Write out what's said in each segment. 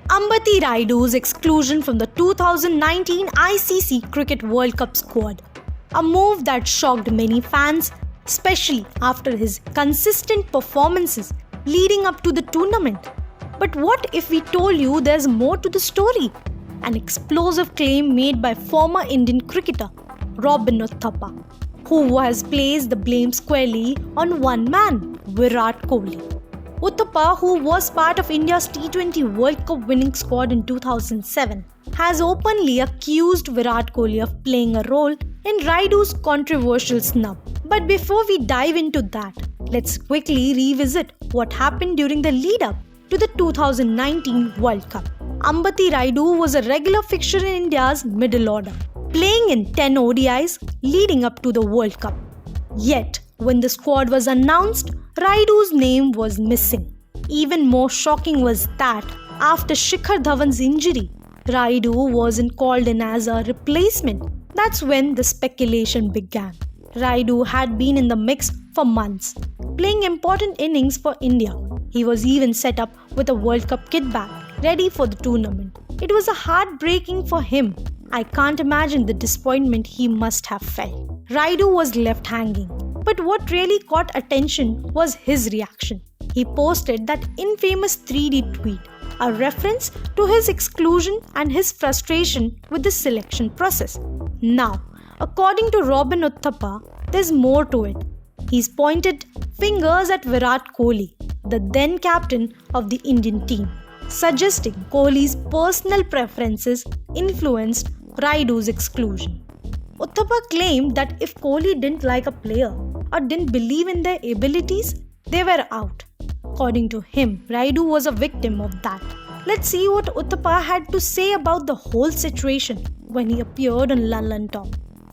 Ambati Rayudu's exclusion from the 2019 ICC Cricket World Cup squad. A move that shocked many fans, especially after his consistent performances leading up to the tournament. But what if we told you there's more to the story? An explosive claim made by former Indian cricketer Robin Uthappa, who has placed the blame squarely on one man, Virat Kohli. Uthappa, who was part of India's T20 World Cup winning squad in 2007, has openly accused Virat Kohli of playing a role in Rayudu's controversial snub. But before we dive into that, let's quickly revisit what happened during the lead-up to the 2019 World Cup. Ambati Rayudu was a regular fixture in India's middle order, playing in 10 ODIs leading up to the World Cup. Yet, when the squad was announced, Rayudu's name was missing. Even more shocking was that after Shikhar Dhawan's injury, Rayudu wasn't called in as a replacement. That's when the speculation began. Rayudu had been in the mix for months, playing important innings for India. He was even set up with a World Cup kit bag, ready for the tournament. It was a heartbreaking for him. I can't imagine the disappointment he must have felt. Rayudu was left hanging. But what really caught attention was his reaction. He posted that infamous 3D tweet, a reference to his exclusion and his frustration with the selection process. Now, according to Robin Uthappa, there's more to it. He's pointed fingers at Virat Kohli, the then captain of the Indian team, suggesting Kohli's personal preferences influenced Rayudu's exclusion. Uthappa claimed that if Kohli didn't like a player or didn't believe in their abilities, they were out. According to him, Rayudu was a victim of that. Let's see what Uthappa had to say about the whole situation when he appeared on London Top.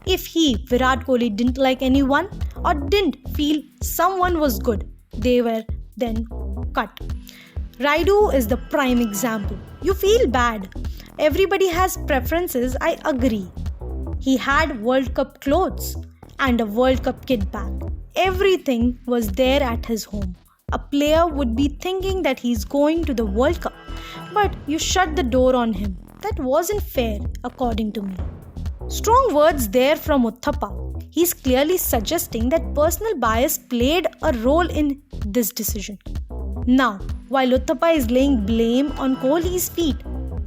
If he, Virat Kohli, didn't like anyone or didn't feel someone was good, they were then cut. Rayudu is the prime example. You feel bad. Everybody has preferences, I agree. He had World Cup clothes and a World Cup kit bag. Everything was there at his home. A player would be thinking that he's going to the World Cup, but you shut the door on him. That wasn't fair, according to me. Strong words there from Uthappa. He's clearly suggesting that personal bias played a role in this decision. Now, while Uthappa is laying blame on Kohli's feet,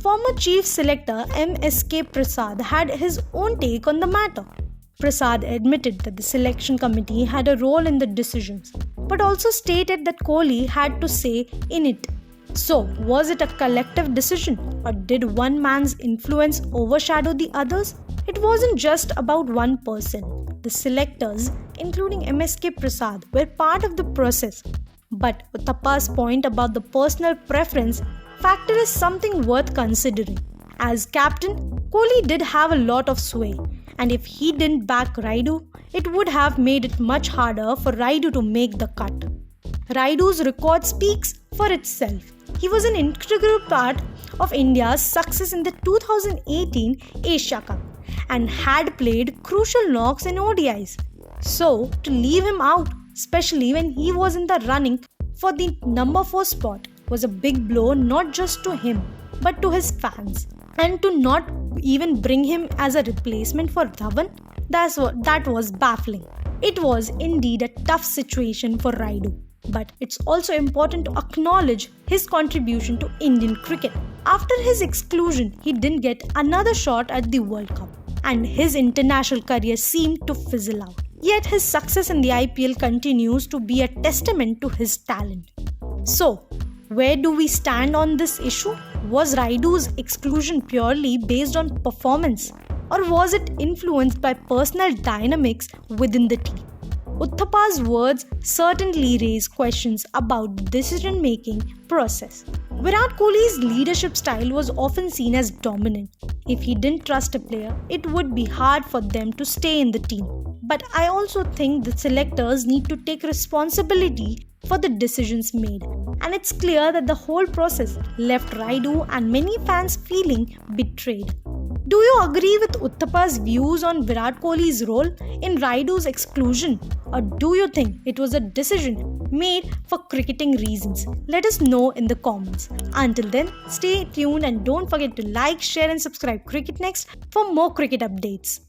former chief selector M.S.K. Prasad had his own take on the matter. Prasad admitted that the selection committee had a role in the decisions, but also stated that Kohli had to say in it. So, was it a collective decision, or did one man's influence overshadow the others? It wasn't just about one person. The selectors, including M.S.K. Prasad, were part of the process. But Uthappa's point about the personal preference factor is something worth considering. As captain, Kohli did have a lot of sway, and if he didn't back Rayudu, it would have made it much harder for Rayudu to make the cut. Rayudu's record speaks for itself. He was an integral part of India's success in the 2018 Asia Cup and had played crucial knocks in ODIs. So, to leave him out, especially when he was in the running for the number 4 spot, was a big blow not just to him but to his fans. And to not even bring him as a replacement for Dhawan, that was baffling. It was indeed a tough situation for Rayudu. But it's also important to acknowledge his contribution to Indian cricket. After his exclusion, he didn't get another shot at the World Cup, and his international career seemed to fizzle out. Yet his success in the IPL continues to be a testament to his talent. So, where do we stand on this issue? Was Rayudu's exclusion purely based on performance, or was it influenced by personal dynamics within the team? Uthappa's words certainly raise questions about the decision-making process. Virat Kohli's leadership style was often seen as dominant. If he didn't trust a player, it would be hard for them to stay in the team. But I also think the selectors need to take responsibility for the decisions made. And it's clear that the whole process left Rayudu and many fans feeling betrayed. Do you agree with Uthappa's views on Virat Kohli's role in Rayudu's exclusion, or do you think it was a decision made for cricketing reasons? Let us know in the comments. Until then, stay tuned and don't forget to like, share and subscribe CricketNext for more cricket updates.